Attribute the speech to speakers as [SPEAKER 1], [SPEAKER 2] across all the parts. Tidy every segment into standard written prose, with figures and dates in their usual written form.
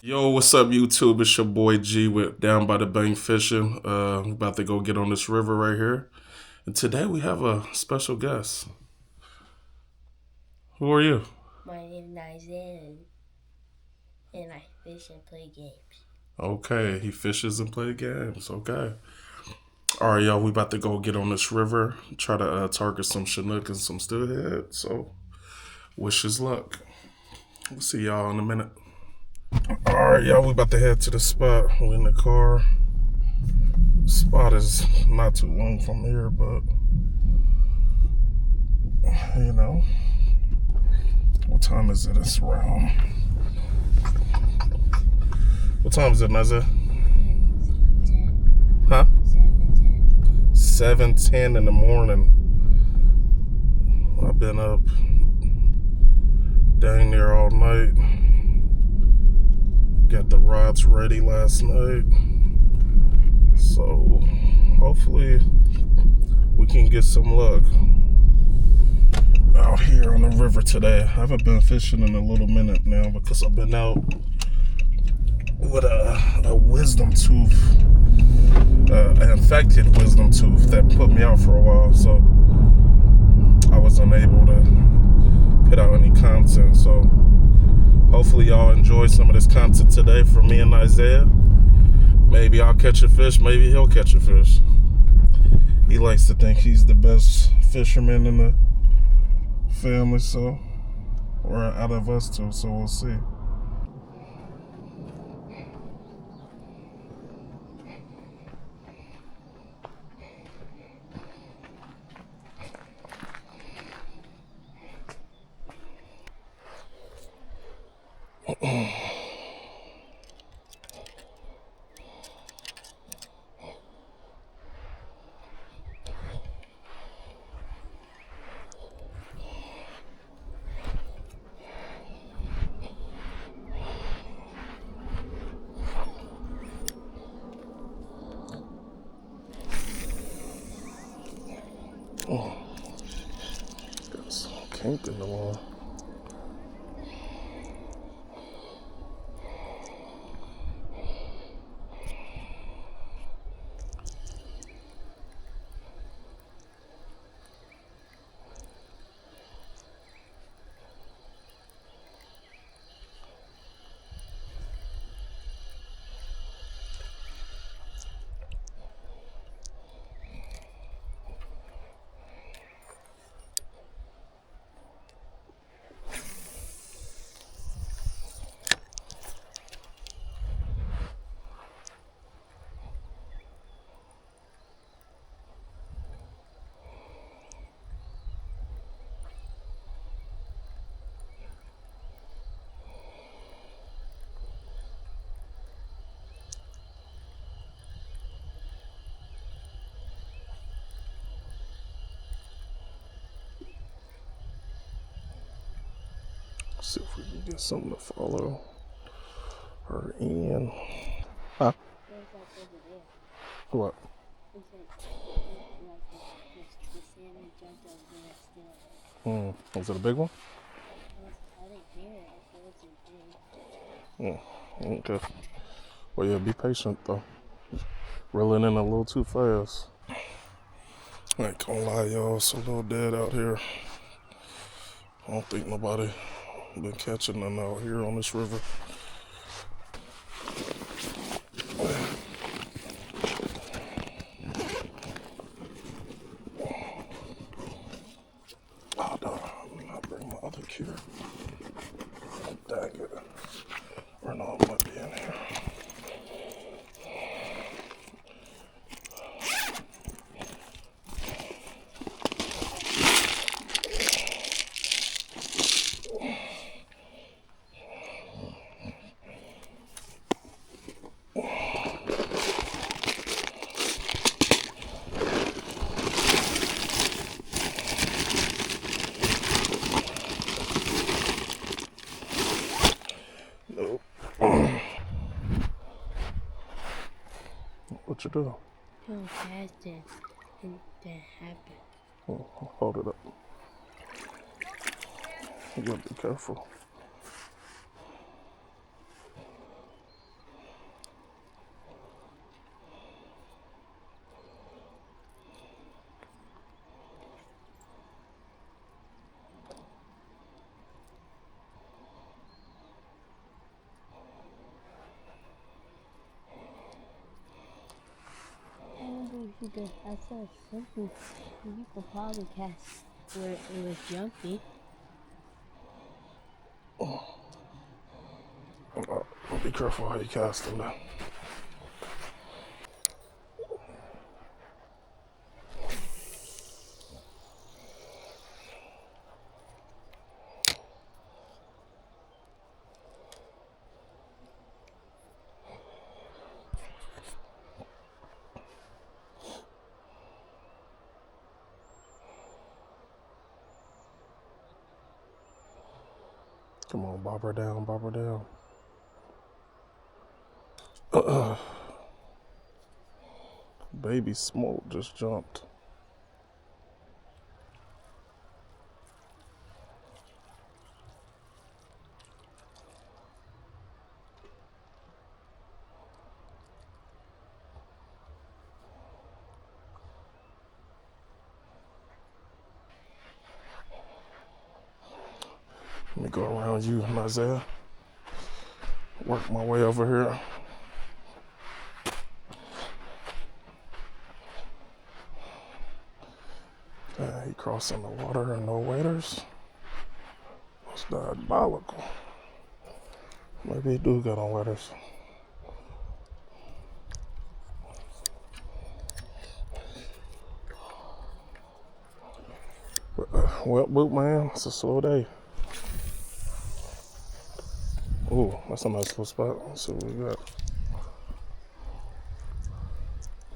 [SPEAKER 1] Yo, what's up, YouTube? It's your boy G with Down by the Bank Fishing. I'm about to go get on this river right here. And today we have a special guest. Who are you?
[SPEAKER 2] My name is Isaiah, and I fish and play games.
[SPEAKER 1] Okay, he fishes and plays games. Okay. All right, y'all, we about to go get on this river, try to target some Chinook and some steelhead. So, wish us luck. We'll see y'all in a minute. All right, y'all, we about to head to the spot. We're in the car. The spot is not too long from here, but, you know, what time is it? It's around. What time is it, Nazir?
[SPEAKER 2] 10.
[SPEAKER 1] Huh?
[SPEAKER 2] 7:10.
[SPEAKER 1] 7:10 in the morning. I've been up dang near all night. Got the rods ready last night. So hopefully we can get some luck out here on the river today. I haven't been fishing in a little minute now because I've been out with a wisdom tooth, an infected wisdom tooth that put me out for a while. So I was unable to put out any content. So hopefully y'all enjoy some of this content today from me and Isaiah. Maybe I'll catch a fish, maybe he'll catch a fish. He likes to think he's the best fisherman in the family, so, or out of us two, so we'll see. Oh, got some kink in the wall. See if we can get something to follow her in. Huh? What? Was it a big one?
[SPEAKER 2] I didn't hear it. I thought it was big.
[SPEAKER 1] Okay. Well, yeah, be patient though. Reeling in a little too fast. I ain't gonna lie, y'all, it's a little dead out here. I don't think nobody been catching none out here on this river. Oh, no, I'm not bringing my other cue. Dang it. Or no, it might be in here. What you do?
[SPEAKER 2] How fast did that happen?
[SPEAKER 1] Oh, hold it up. You gotta be careful.
[SPEAKER 2] I saw something you could probably cast where it was jumpy.
[SPEAKER 1] Be careful how you cast them now. Come on, bob her down, bob her down. Baby Smoke just jumped. Let me go around you, Isaiah. Work my way over here. He crossing the water and no waders. That's diabolical. Maybe he do got on waders. Well, boot man, it's a slow day. Ooh, that's a nice little spot. Let's see what we got.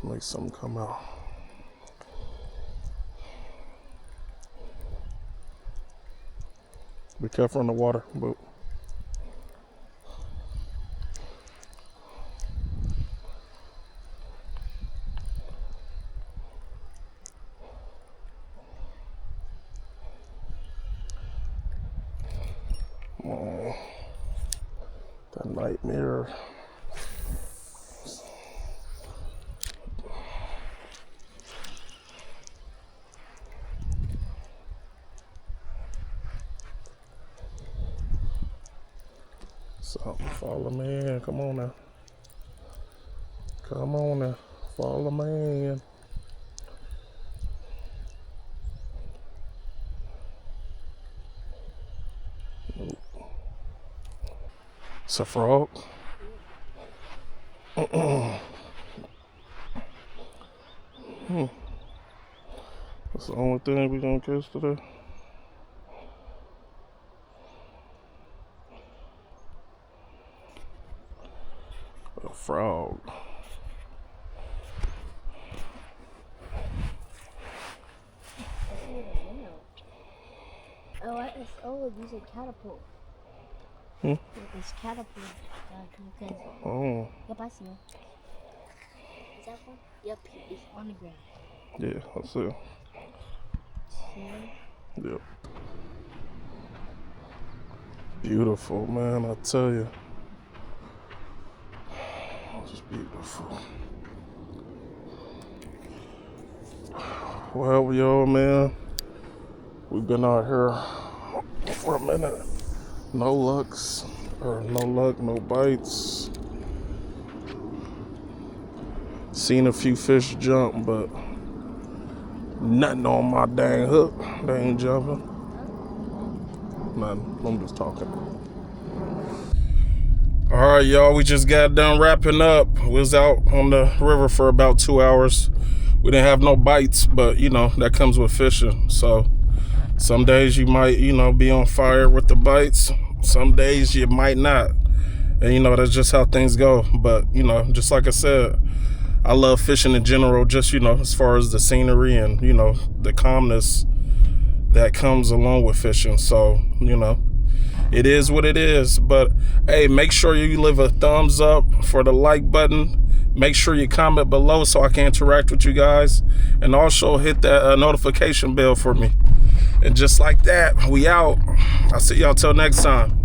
[SPEAKER 1] Make something come out. Be careful in the water, boot. Oh, that nightmare. Something follow me in. Come on now. Come on now. Follow me in. It's a frog. That's the only thing we're gonna catch today. A frog.
[SPEAKER 2] Oh, these are catapult. It's catapult.
[SPEAKER 1] Oh.
[SPEAKER 2] Yep, I see him. Is that one? Yep, he's on the ground.
[SPEAKER 1] Yeah, I see him.
[SPEAKER 2] See him?
[SPEAKER 1] Yep. Beautiful, man, I tell you. Just beautiful. Well, yo, man, we've been out here for a minute. No luck, no bites. Seen a few fish jump, but nothing on my dang hook. They ain't jumping. Nothing. I'm just talking. All right, y'all. We just got done wrapping up. We was out on the river for about 2 hours. We didn't have no bites, but you know that comes with fishing. So some days you might, be on fire with the bites. Some days you might not. And that's just how things go. But just like I said, I love fishing in general, just, as far as the scenery and, the calmness that comes along with fishing. So, it is what it is. But, hey, make sure you leave a thumbs up for the like button. Make sure you comment below so I can interact with you guys. And also hit that notification bell for me. And just like that, we out. I'll see y'all till next time.